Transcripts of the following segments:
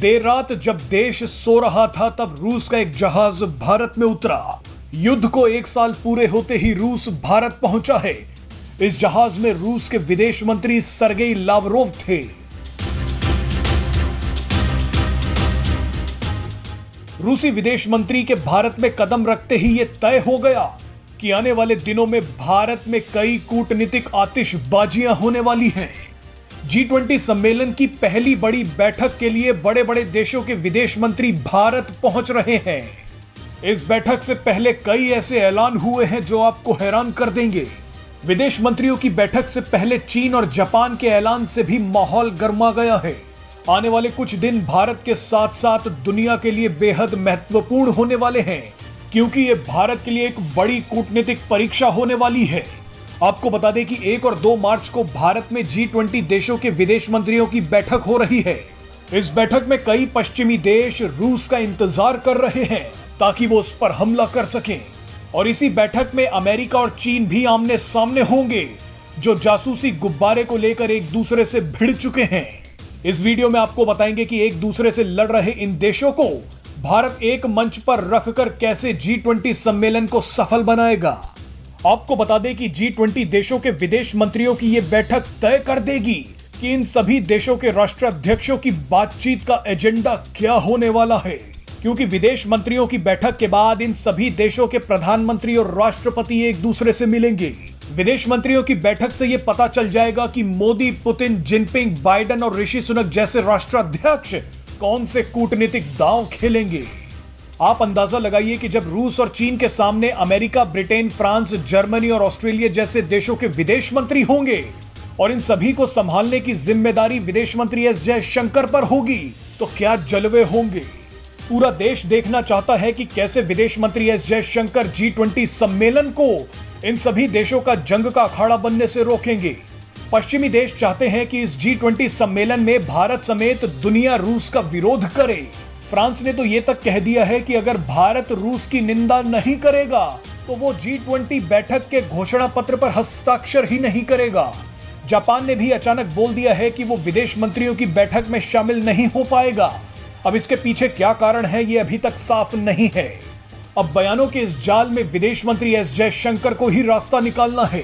देर रात जब देश सो रहा था तब रूस का एक जहाज भारत में उतरा। युद्ध को 1 साल पूरे होते ही रूस भारत पहुंचा है। इस जहाज में रूस के विदेश मंत्री सर्गेई लावरोव थे। रूसी विदेश मंत्री के भारत में कदम रखते ही यह तय हो गया कि आने वाले दिनों में भारत में कई कूटनीतिक आतिशबाजियां होने वाली हैं। G20 सम्मेलन की पहली बड़ी बैठक के लिए बड़े बड़े देशों के विदेश मंत्री भारत पहुंच रहे हैं। इस बैठक से पहले कई ऐसे ऐलान हुए हैं जो आपको हैरान कर देंगे। विदेश मंत्रियों की बैठक से पहले चीन और जापान के ऐलान से भी माहौल गर्मा गया है। आने वाले कुछ दिन भारत के साथ साथ दुनिया के लिए बेहद महत्वपूर्ण होने वाले हैं, क्योंकि ये भारत के लिए एक बड़ी कूटनीतिक परीक्षा होने वाली है। आपको बता दें कि 1 और 2 मार्च को भारत में G20 देशों के विदेश मंत्रियों की बैठक हो रही है। इस बैठक में कई पश्चिमी देश रूस का इंतजार कर रहे हैं ताकि वो उस पर हमला कर सकें, और इसी बैठक में अमेरिका और चीन भी आमने सामने होंगे, जो जासूसी गुब्बारे को लेकर एक दूसरे से भिड़ चुके हैं। इस वीडियो में आपको बताएंगे कि एक दूसरे से लड़ रहे इन देशों को भारत एक मंच पर रखकर कैसे G20 सम्मेलन को सफल बनाएगा। आपको बता दें कि G20 देशों के विदेश मंत्रियों की यह बैठक तय कर देगी कि इन सभी देशों के राष्ट्राध्यक्षों की बातचीत का एजेंडा क्या होने वाला है, क्योंकि विदेश मंत्रियों की बैठक के बाद इन सभी देशों के प्रधानमंत्री और राष्ट्रपति एक दूसरे से मिलेंगे। विदेश मंत्रियों की बैठक से यह पता चल जाएगा कि मोदी, पुतिन, जिनपिंग, बाइडेन और ऋषि सुनक जैसे राष्ट्राध्यक्ष कौन से कूटनीतिक दांव खेलेंगे। आप अंदाजा लगाइए कि जब रूस और चीन के सामने अमेरिका, ब्रिटेन, फ्रांस, जर्मनी और ऑस्ट्रेलिया जैसे देशों के विदेश मंत्री होंगे और इन सभी को संभालने की जिम्मेदारी विदेश मंत्री एस जयशंकर पर होगी, तो क्या जलवे होंगे। पूरा देश देखना चाहता है कि कैसे विदेश मंत्री एस जयशंकर G20 सम्मेलन को इन सभी देशों का जंग का अखाड़ा बनने से रोकेंगे। पश्चिमी देश चाहते हैं कि इस G20 सम्मेलन में भारत समेत दुनिया रूस का विरोध करे। फ्रांस ने तो ये तक कह दिया है कि अगर भारत रूस की निंदा नहीं करेगा तो वो G20 बैठक के घोषणा पत्र पर हस्ताक्षर ही नहीं करेगा। जापान ने भी अचानक बोल दिया है कि वो विदेश मंत्रियों की बैठक में शामिल नहीं हो पाएगा। अब इसके पीछे क्या कारण है ये अभी तक साफ नहीं है। अब बयानों के इस जाल में विदेश मंत्री एस जयशंकर को ही रास्ता निकालना है।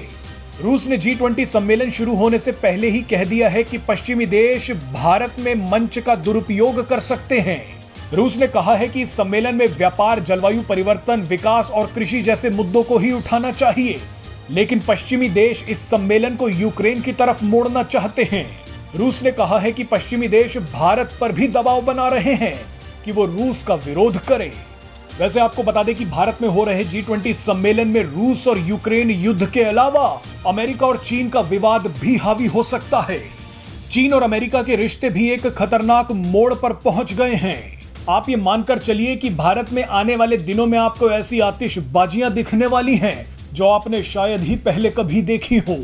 रूस ने G20 सम्मेलन शुरू होने से पहले ही कह दिया है कि पश्चिमी देश भारत में मंच का दुरुपयोग कर सकते हैं। रूस ने कहा है कि इस सम्मेलन में व्यापार, जलवायु परिवर्तन, विकास और कृषि जैसे मुद्दों को ही उठाना चाहिए, लेकिन पश्चिमी देश इस सम्मेलन को यूक्रेन की तरफ मोड़ना चाहते हैं। रूस ने कहा है कि पश्चिमी देश भारत पर भी दबाव बना रहे हैं कि वो रूस का विरोध करे। वैसे आपको बता दें कि भारत में हो रहे G20 सम्मेलन में रूस और यूक्रेन युद्ध के अलावा अमेरिका और चीन का विवाद भी हावी हो सकता है। चीन और अमेरिका के रिश्ते भी एक खतरनाक मोड़ पर पहुंच गए हैं। आप ये मानकर चलिए कि भारत में आने वाले दिनों में आपको ऐसी आतिशबाजियां दिखने वाली हैं जो आपने शायद ही पहले कभी देखी हो।